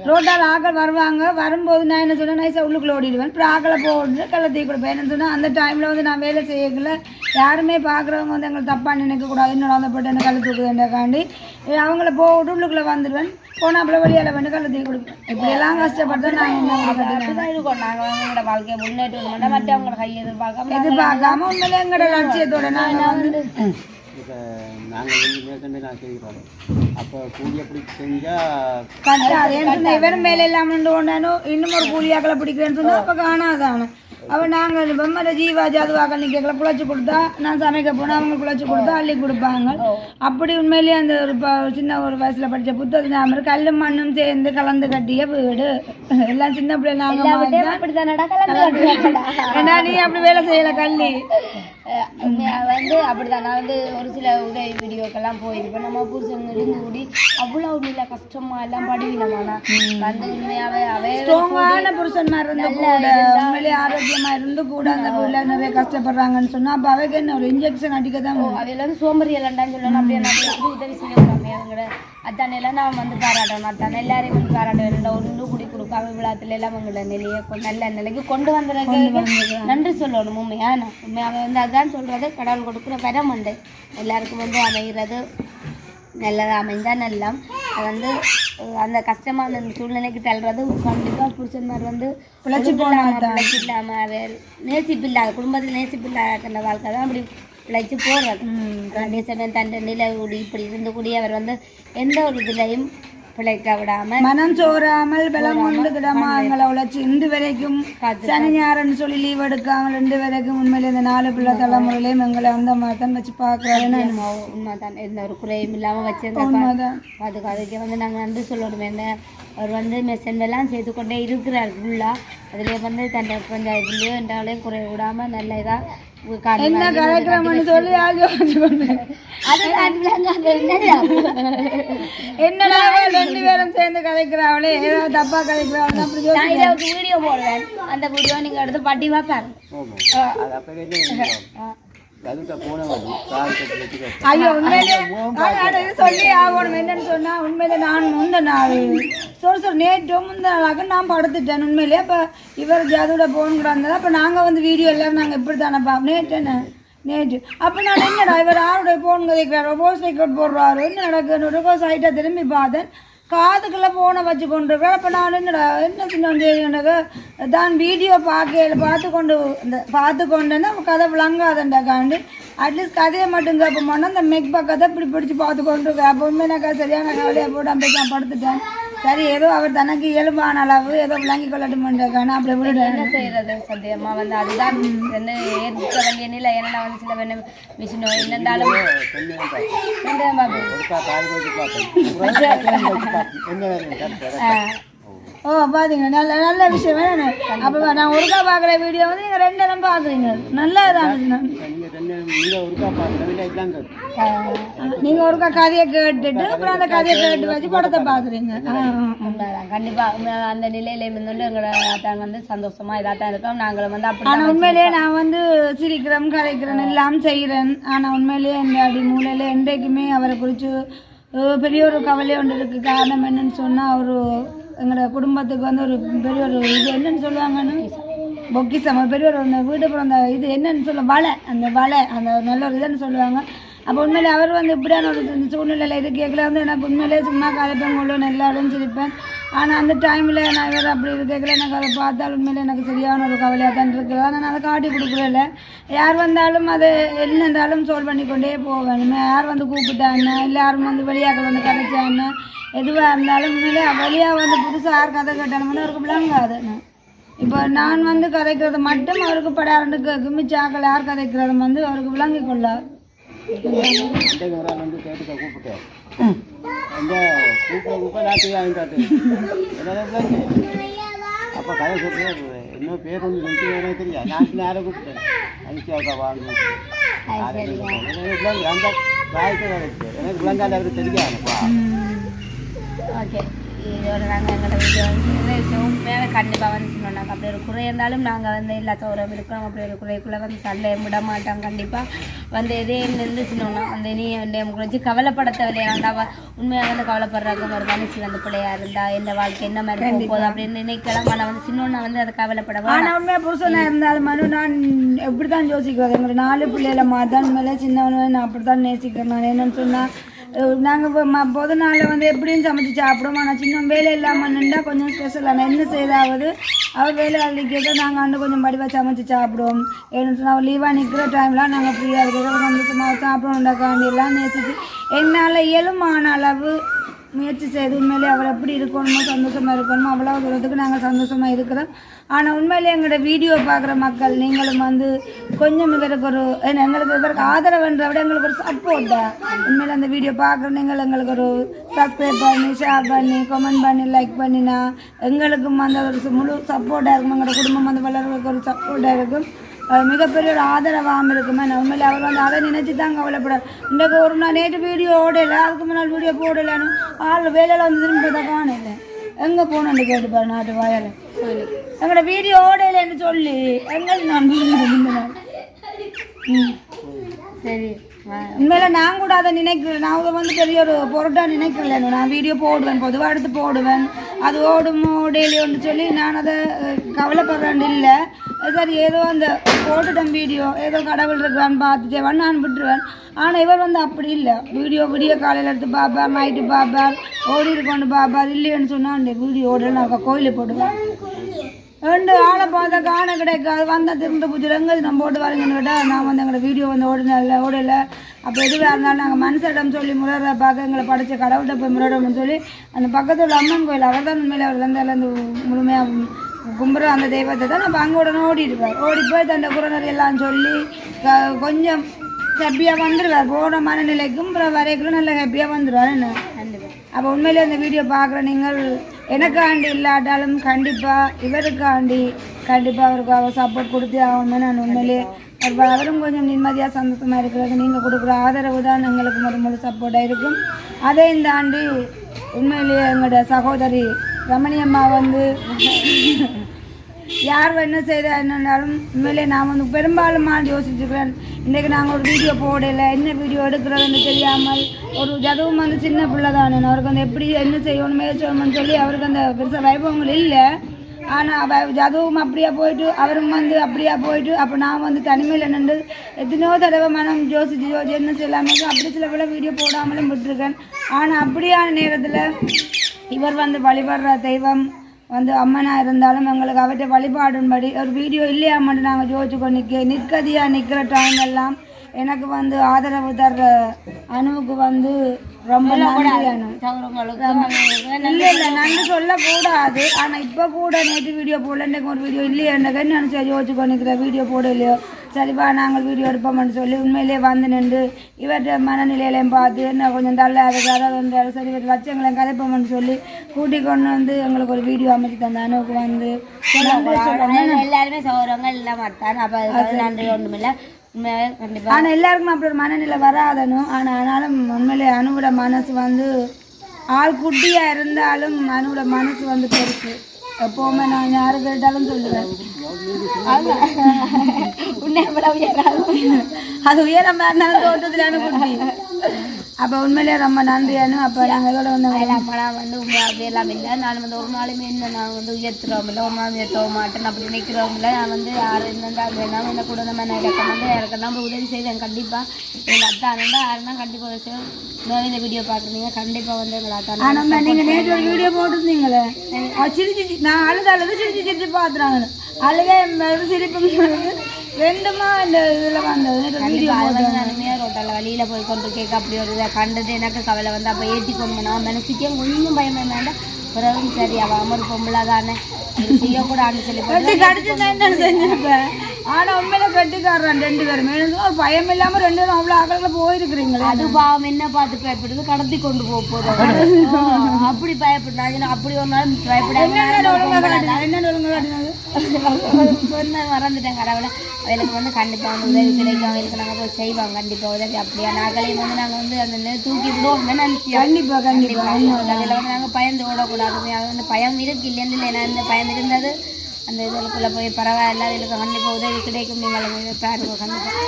ரோட்டால் ஆக்கள் வருவாங்க. வரும்போது நான் என்ன சொன்னேன் நைஸாக உள்ளுக்குள்ள ஓடிடுவேன். அப்புறம் ஆக்களை போட்டு கல்லை தூக்கி கொடுப்பேன். என்ன சொன்னால் அந்த டைமில் வந்து நான் வேலை செய்யல. யாருமே பார்க்குறவங்க வந்து எங்களுக்கு தப்பாக நினைக்கக்கூடாது. இன்னொரு அந்த போட்டு என்ன கல்லை தூக்குதுக்காண்டி அவங்கள போட்டு உள்ளுக்குள்ளே வந்துடுவேன். போனால் அப்புறம் வழியால் வந்து கல்லை தூக்கி கொடுப்பேன். இப்படியெல்லாம் கஷ்டப்பட்டு நாங்கள் இருக்கோம். நாங்கள் வந்து எங்களோட வாழ்க்கையை முன்னேற்றம் பண்ண மற்றவங்களோட கையை எதிர்பார்க்காம உண்மையிலே எங்களோட லட்சியத்தோட நாங்கள் வந்து இப்போ நாங்கள் வந்து மேற்கொண்டு நான் செய்கிறோம். அப்போ கூலி எப்படி செஞ்சால் இவரும் மேலே இல்லாமல் ஒன்றானோ இன்னும் ஒரு கூலியாக்களை பிடிக்கிறேன்னு சொன்னால் அப்போ காணாதானே. அவன் நாங்கள் பொம்மரை ஜீவா ஜாதுவாக்கள் நிற்கல குழச்சி கொடுத்தா நான் சமைக்க போனால் அவங்க குழச்சி கொடுத்தா அள்ளி கொடுப்பாங்க. அப்படி உண்மையிலேயே அந்த ஒரு சின்ன ஒரு வயசில் படித்த புத்தகத்து ஞாபகம் கல்லும் மண்ணும் சேர்ந்து கலந்து கட்டிய வீடு எல்லாம் சின்ன பிள்ளை நாங்கள் ஏன்னா நீ அப்படி வேலை செய்யலை கல்வி வந்து அப்படிதான். நான் வந்து ஒரு சில உதவி வீடியோக்கெல்லாம் போயிருப்பேன். நம்ம புருஷங்க இருந்து கூடி அவ்வளோ உண்மையில கஷ்டமா எல்லாம் படிவினமானா வந்து உண்மையாவே அவே ஸ்ட்ராங்கான புருஷன்மார் இருந்து கூட உண்மையிலே ஆரோக்கியமா இருந்து கூட அந்த வீட்டுல நிறைய கஷ்டப்படுறாங்கன்னு சொன்னா அப்ப அவைக்கு என்ன ஒரு இன்ஜெக்ஷன் அடிக்க தான் அவையில வந்து சோம்பேறி எல்லாம் சொல்லணும். அப்படியே நான் உதவி செய்யக்கூடாமே அவங்கள அத்தானெல்லாம் நான் வந்து பாராட்டணும். அத்தானே எல்லாரையும் வந்து பாராட்ட வேண்டாம். ஒன்று குடி கொடுக்காம விழாத்துல எல்லாம் அவங்கள நிலையை நல்ல நிலைக்கு கொண்டு வந்ததுக்கு நன்றி சொல்லணும். உண்மையான உண்மையாக வந்து அதான் சொல்றது கடவுள் கொடுக்குற வரம் உண்டு எல்லாருக்கும் வந்து அமைகிறது. நல்லதாக அமைந்தால் நல்லா அது வந்து அந்த கஷ்டமான சூழ்நிலைக்கு தள்ளுறது கண்டிப்பாக புருஷன்மார் வந்து பிழைச்சி இல்லாமல் அவர் நேசிப்பில்லாத குடும்பத்தில் நேசிப்பில்லாத வாழ்க்கை தான் அப்படி பிழைச்சி போடுறது. அதே சமயம் தன் நிலை இப்படி இருந்து கூடிய அவர் வந்து எந்த ஒரு இதுலையும் பிழைக்க விடாமல் மனம் சோறாமல் பலம் கொண்டு கிடமாங்களை உழைச்சி இன்று வரைக்கும் சனி ஞாயிறுன்னு சொல்லி லீவ் எடுக்காமல் இன்று வரைக்கும் உண்மையில இந்த 4 பிள்ளை தலைமுறையிலையும் எங்களை அந்த மாதிரி தான் வச்சு பார்க்குறேன்னு உண்மைதான். எந்த ஒரு குறையும் இல்லாமல் வச்சிருந்தா அதுக்கு வந்து நாங்கள் நன்றி சொல்லணும். என்ன அவர் வந்து மெசன்லாம் செய்து கொண்டே இருக்கிறார் ஃபுல்லாக. அதில் வந்து தன்னை கொஞ்சம் இதுலேயோ என்றாலையும் குறை விடாமல் நல்ல இதாக என்ன கலைக்கிறோம்னு சொல்லி என்னடா 2 பேரும் சேர்ந்து கலைக்கிறாங்களே ஏதாவது தப்பா கலைக்கிறாங்க அப்படி வீடியோ போடுவேன். அந்த வீடியோ நீங்க எடுத்து பட்டி பார்ப்பாரு. ஐயோ உண்மையிலே சொல்லி ஆகணும். என்னன்னு சொன்னா உண்மையிலே நான் முந்த நாள் நேற்று முந்த நாளாக நான் படுத்துட்டேன் உண்மையிலே. அப்போ இவர் ஜாதோட போகணுங்கிறாங்க. அப்போ நாங்கள் வந்து வீடியோ எல்லாரும் நாங்கள் இப்படி தானே நேற்று அப்போ நான் என்னடா இவர் யாருடைய போன் கதைக்கிறாரோ போஸ்ட் ரெக்கார்ட் போடுறாரு என்ன நடக்குன்னு சைட்டை திரும்பி பார்த்தேன். காதுக்குள்ளே ஃபோனை வச்சு கொண்டு இருக்கிறேன். அப்போ நான் என்னடா என்ன சின்ன தான் வீடியோ பார்த்து கொண்டேன்னா கதை விளங்காதண்டாக்காண்டு அட்லீஸ்ட் கதையை மட்டும் கேட்போம்னா அந்த மெக் பக்கத்தை இப்படி பிடிச்சி பார்த்து கொண்டு இருக்கேன். அப்போ உண்மையாக்கா சரியான கவலையை போட்டு அப்படி நான் படுத்துட்டேன். சரி ஏதோ அவர் தனக்கு இயல்பான அளவு ஏதோ விளங்கி கொள்ளட்டுமென்றாக்கான அப்படி விடுறேன். என்ன செய்யறது சத்தியமா வந்து அதுதான் வந்து ஏற்க வேண்டிய நிலை. ஏன்னா வந்து சில பேர் மிஷினோ என்னென்றாலும் ஓ பாத்தீங்க நல்ல விஷயம் வேணும். அப்போ நான் ஒருக்கா பார்க்குற வீடியோ வந்து நீங்கள் 2 இடம் பார்க்குறீங்க. நல்லதான். நீங்கள் ஒருக்கா கதையை கேட்டுட்டு அப்புறம் அந்த கதையை கேட்டு வச்சு படத்தை பார்க்குறீங்க. கண்டிப்பாக அந்த நிலையில வந்து எங்களோட தான் வந்து சந்தோஷமா இதாக தான் இருக்கோம். நாங்களும் வந்து அப்படி ஆனால் உண்மையிலேயே நான் வந்து சிரிக்கிறேன் கலைக்கிறேன் எல்லாம் செய்கிறேன். ஆனால் உண்மையிலேயே இந்த அடி மூலையில் என்றைக்குமே அவரை குறித்து பெரிய ஒரு கவலை ஒன்று இருக்குது. காரணம் என்னன்னு சொன்னால் அவர் எங்களோட குடும்பத்துக்கு வந்து ஒரு பெரிய ஒரு இது என்னன்னு சொல்லுவாங்கன்னு பொக்கிசம் பெரிய ஒரு வீடு பிறந்த இது என்னன்னு சொல்ல வலை அந்த நல்ல ஒரு இதுன்னு சொல்லுவாங்க. அப்போ உண்மையிலே அவர் வந்து இப்படியான ஒரு சூழ்நிலையில் இருக்கல வந்து எனக்கு உண்மையிலே சும்மா கலைப்பேன் கொள்ளுவேன் எல்லாரும் சிரிப்பேன். ஆனால் அந்த டைமில் நான் வேறு அப்படி இருக்கல எனக்கு அதை பார்த்தால் உண்மையிலே எனக்கு சரியான ஒரு கவலையாக தான் இருக்குது. ஆனால் நான் அதை காட்டி கொடுக்குறதில்ல. யார் வந்தாலும் அதை என்னென்றாலும் சால்வ் பண்ணி கொண்டே போவேன். யார் வந்து கூப்பிட்டாங்க இல்லை யாரும் வந்து வெளியாக்கள் வந்து கதைச்சாங்க எதுவாக இருந்தாலும் உண்மையிலே வெளியாக வந்து புதுசாக யார் கதை கேட்டாலும்னு அவருக்கு விளங்காது. இப்போ நான் வந்து கதைக்கிறது மட்டும் அவருக்கு படாரண்டுக்கு மிச்சாக்கள் யார் கதைக்கிறது வந்து அவருக்கு விளங்கி கொள்ளார். வந்து கேட்டுக்க கூப்பிட்டேன் அப்போ கதை சொல்றேன் இன்னும் பேர் ஒன்று சொல்லிட்டு தெரியாது. நான் யாரை கூப்பிட்டேன் அனுஷியாக்கா வாங்க அந்த வாய்க்கு எனக்கு விளங்காத அவருக்கு தெரியாதுப்பா. ஓகே இதோட நாங்கள் எங்களோட வீடியோ உண்மையாக கண்டிப்பாக வந்து சொன்னாங்க. அப்படி ஒரு குறை இருந்தாலும் நாங்கள் வந்து எல்லா சௌரம் இருக்கிறோம். அப்படி ஒரு குறைக்குள்ளே வந்து சண்டை விட மாட்டோம். கண்டிப்பாக வந்து எதே இருந்து சொன்னோம்னா அந்த நீ குறித்து கவலைப்பட தேவையில்லை. உண்மையாக வந்து கவலைப்படுறாங்க ஒரு மனுஷி வந்து பிள்ளையா இருந்தா எந்த வாழ்க்கை என்ன மாதிரி போகுது அப்படின்னு நினைக்கலாம். ஆனால் வந்து சின்னோன்னா வந்து அதை கவலைப்படவா. ஆனால் உண்மையாக புருஷனாக இருந்தாலும் மனு நான் எப்படி தான் யோசிக்கிறது எங்களோட 4 பிள்ளைகளை மாதான் மேலே சின்னவனு நான் அப்படி தான் நேசிக்கிறேன். நான் என்னன்னு சொன்னால் நாங்கள் பொது நாளில் வந்து எப்படியும் சமைச்சு சாப்பிடுவோம். ஆனால் சின்ன வேலை இல்லாமல் நின்றா கொஞ்சம் ஸ்பெஷல். ஆனால் என்ன செய்தாவது அவள் வேலை அள்ளிக்கிட்ட நாங்கள் அண்டு கொஞ்சம் படிவாக சமைச்சு சாப்பிடுவோம். ஏன்னு சொன்னால் அவள் லீவாக நிற்கிற டைம்லாம் நாங்கள் ஃப்ரீயாக இருக்கிறோம். சந்தோஷமாக சாப்பிடணுண்டாக்காண்டியெல்லாம் நேசிச்சு என்னால் இயலுமான அளவு முயற்சி செய்து உண்மையிலே அவர் எப்படி இருக்கணுமோ சந்தோஷமாக இருக்கணுமோ அவ்வளோ தூரத்துக்கு நாங்கள் சந்தோஷமாக இருக்கிறோம். ஆனால் உண்மையிலே எங்களோட வீடியோ பார்க்குற மக்கள் நீங்களும் வந்து கொஞ்சம் இதற்கு ஒரு எங்களுக்கு இதற்கு ஆதரவுன்ற விட எங்களுக்கு ஒரு சப்போர்ட் தான். உண்மையிலே அந்த வீடியோ பார்க்குற நீங்கள் எங்களுக்கு ஒரு சப்ஸ்கிரைப் பண்ணி ஷேர் பண்ணி கமெண்ட் பண்ணி லைக் பண்ணினா எங்களுக்கும் அந்த ஒரு முழு சப்போர்ட்டாக இருக்கும். எங்களோட குடும்பம் வந்து வளர்றதுக்கு ஒரு சப்போர்ட்டாக இருக்கும். மிகப்பெரிய ஒரு ஆதரவாகவும் இருக்குமே. உண்மையிலே அவர் வந்து அதை நினைச்சு தான் கவலைப்பட. இன்றைக்கு ஒரு நாள் நேற்று வீடியோ ஓடலை, அதுக்கு முன்னாள் வீடியோ போடலைன்னு ஆள் வேலையில் வந்து திரும்பி தான் காணலை. எங்கே போகணுன்னு கேட்டுப்பாரு நாட்டு வாயால் எங்களோட வீடியோ ஓடலைன்னு சொல்லி எங்களுக்கு நான் இந்த நாள் சரி உண்மையில நான் கூட அதை நினைக்கிறேன். நான் அதை வந்து பெரிய ஒரு பொருட்டா நினைக்கல. நான் வீடியோ போடுவேன், பொதுவாக எடுத்து போடுவேன், அது ஓடுமோ ஓடையிலையோன்னு சொல்லி நான் அதை கவலைப்படுறேன் இல்லை. சரி ஏதோ அந்த போட்டுட்டேன் வீடியோ, ஏதோ கடவுள் இருக்கிறான்னு பார்த்துட்டேன் நான் விட்டுருவேன். ஆனால் இவர் வந்து அப்படி இல்லை. வீடியோ விடிய காலையில் எடுத்து பார்ப்பார், நைட்டு பார்ப்பார், ஓடி இருக்கொண்டு பார்ப்பார். இல்லைன்னு சொன்னால் அந்த வீடியோ ஓடல நான் கோயிலுக்கு போடுவேன். 2 ஆளை பார்த்தா காண கிடைக்காது. வந்தால் திரும்ப பூச்சி எங்கே நம்ம போட்டு வரீங்கன்னு கேட்டால் நான் வந்து எங்களோட வீடியோ வந்து ஓடல. அப்போ எதுவாக இருந்தாலும் நாங்கள் மனுஷிடம் சொல்லி முறையை பார்க்க எங்களை படித்த கடவுள்கிட்ட போய் முறையிடம்னு சொல்லி அந்த பக்கத்தில் அம்மன் கோயில் அவர் தான் உண்மையில் அவர் வந்து முழுமையாக கும்பிட்ற அந்த தெய்வத்தை தான் நம்ம அங்கே உடனே ஓடிடுவார். ஓடி போய் தண்டை குறநர் எல்லாம் சொல்லி கொஞ்சம் ஹாப்பியாக வந்துடுவார். போன மனநிலைக்கும் வரைக்கும் நல்லா ஹாப்பியாக வந்துடுவார். என்ன அப்போ உண்மையிலே அந்த வீடியோ பார்க்குற நீங்கள் எனக்காண்டி இல்லாட்டாலும் கண்டிப்பாக இவருக்காண்டி கண்டிப்பாக அவருக்கு அவர் சப்போர்ட் கொடுத்து ஆகணும்னு நான் உண்மையிலே அவரும் கொஞ்சம் நிம்மதியாக சந்தோஷமாக இருக்கிறது. நீங்கள் கொடுக்குற ஆதரவு தான் எங்களுக்கு முழு சப்போர்ட்டாக இருக்கும். அதையும் தாண்டி உண்மையிலேயே எங்களோட சகோதரி ரமணியம்மா வந்து யார் என்ன செய்த என்னன்னாலும் உண்மையிலே நான் வந்து பெரும்பாலும் யோசிச்சுக்கிறேன். இன்றைக்கு நாங்கள் ஒரு வீடியோ போடலை, என்ன வீடியோ எடுக்கிறதுன்னு தெரியாமல் ஒரு ஜதுவும் வந்து சின்ன பிள்ளை தானே, அவருக்கு வந்து எப்படி என்ன செய்யணும் மேய்ச்சணும்னு சொல்லி அவருக்கு அந்த பெருசாக வைபவங்கள் இல்லை. ஆனால் ஜதுவும் அப்படியே போயிட்டு அவரும் வந்து அப்படியே போயிட்டு அப்போ நான் வந்து தனிமையில் நின்று எத்தனையோ தடவை மனம் யோசிச்சு என்ன செய்யலாமே அப்படி சில வேலை வீடியோ போடாமலும் விட்டுருக்கேன். ஆனால் அப்படியான நேரத்தில் இவர் வந்து வழிபடுற தெய்வம் வந்து அம்மனாக இருந்தாலும் எங்களுக்கு அவற்றை வழிபாடும்படி ஒரு வீடியோ இல்லையா மட்டும் நாங்கள் யோசிச்சு நிற்கதியாக நிற்கிற டைம் எல்லாம் எனக்கு வந்து ஆதரவு தர்ற அணுவுக்கு வந்து ரொம்ப நன்றியானு. இல்லை நன்றி சொல்லக்கூடாது. ஆனால் இப்போ கூட நேற்று வீடியோ போடல, இன்றைக்கு ஒரு வீடியோ இல்லையா நினச்சி யோசிச்சு நிற்கிற வீடியோ போடலையோ சரிப்பா நாங்கள் வீடியோ எடுப்போம்னு சொல்லி உண்மையிலேயே வந்து நின்று இவர்கிட்ட மனநிலையிலையும் பார்த்து என்ன கொஞ்சம் தள்ள அதுக்கு அதாவது வந்து சரி இவர் வச்சவங்களையும் கதைப்போம்னு சொல்லி கூட்டி கொண்டு வந்து எங்களுக்கு ஒரு வீடியோ அமைச்சு தந்த அணுவுக்கு வந்து எல்லாருமே சௌரவங்க எல்லாம் மாட்டான். அப்போ நன்றி ஒன்றுமில்லை. ஆனால் எல்லாருக்கும் அப்படி ஒரு மனநிலை வராதனும். ஆனாலும் உண்மையிலே அணுவோட மனசு வந்து ஆள் குட்டியாக இருந்தாலும் அணுவோட மனசு வந்து பெருசு. எப்போவுமே நான் யாரு கேட்டாலும் சொல்லுவேன் அது உயரம் இருந்தாலும் தோட்டத்தில் குட்டி. அப்போ உண்மையிலேயே ரொம்ப நன்றியானு. அப்போ நாங்கள் இதோட வந்து நான் வந்து அப்படியெல்லாம் இல்லை. நான் வந்து ஒரு நாளுமே என்ன நான் வந்து உயர்த்துறோம் இல்லை, ஒரு நாள் உயர்த்தவும் மாட்டேன் அப்படி நினைக்கிறோம் இல்லை. நான் வந்து யார் இருந்தால் அது வேணாலும் என்ன கூட நம்ம இலக்கம் வந்து எனக்கு நம்ம உதவி செய்வேன். கண்டிப்பாக எங்கள் அத்தா இருந்தால் யாருன்னா கண்டிப்பாக உதவி செய்வேன். இந்த வீடியோ பார்க்குறீங்க கண்டிப்பாக வந்து எங்களை அத்தா. ஆனால் நீங்கள் நேற்று ஒரு வீடியோ போட்டுருந்தீங்களே சிரிச்சு நான் அழுது சிரிச்சு பார்த்துறாங்க அழுகே சிரிப்பு ரெண்டுமா இந்த இதில் வந்தது வீடியோ ரோட்டில் வழியில் போய் கொண்டு கேட்க அப்படி ஒரு இதை கண்டது எனக்கு கவலை வந்து அப்போ ஏற்றி கொண்டு நான் மனசுக்கே ஒன்றும் பயமே வேண்டாம். பிறகு சரி அவள் அமர் பொம்பளை தானே செய்யக்கூடாதுன்னு சொல்லி செஞ்சிருப்பேன். ஆனால் உண்மையில கட்டிக்காரன் 2 பேருமே ஒரு பயம் இல்லாமல் 2 பேரும் அவ்வளோ அகலில் போயிருக்கிறீங்களா? அது பாவம் என்ன பார்த்து பயப்படுது கடத்தி கொண்டு போதும் அப்படி பயப்படாங்க. அப்படி ஒரு நாள் பயப்பட மறந்துட்டேன் கடவுளை. அவளுக்கு வந்து கண்டிப்பாக வந்து உதவி கிடைக்கும். அவளுக்கு நாங்கள் போய் செய்வோம் கண்டிப்பாக உதவி. அப்படியா நாங்களையும் வந்து நாங்கள் வந்து அந்த தூக்கி விடுவோம் நினைச்சியோம். கண்டிப்பாக அதில் வந்து நாங்கள் பயந்து ஓடக்கூடாது. அது வந்து பயம் இருக்கு இல்லைன்னு இல்லை. நான் இந்த பயம் இருந்தது அந்த இதுக்குள்ளே போய் பரவாயில்ல இதுக்கு கண்டிப்பாக உதவி கிடைக்கும். நீங்கள் பாருங்க கண்டிப்பாக.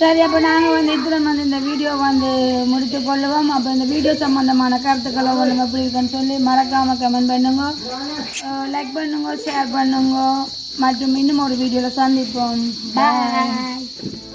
சரி அப்போ நாங்கள் வந்து இத்துடன் வந்து இந்த வீடியோ வந்து முடித்து கொள்ளுவோம். அப்போ இந்த வீடியோ சம்மந்தமான கருத்துக்களை உங்களுக்கு எப்படி இருக்குன்னு சொல்லி மறக்காமல் கமெண்ட் பண்ணுங்க, லைக் பண்ணுங்க, ஷேர் பண்ணுங்க. மற்றும் இன்னும் ஒரு வீடியோவில் சந்திப்போம். பாய்.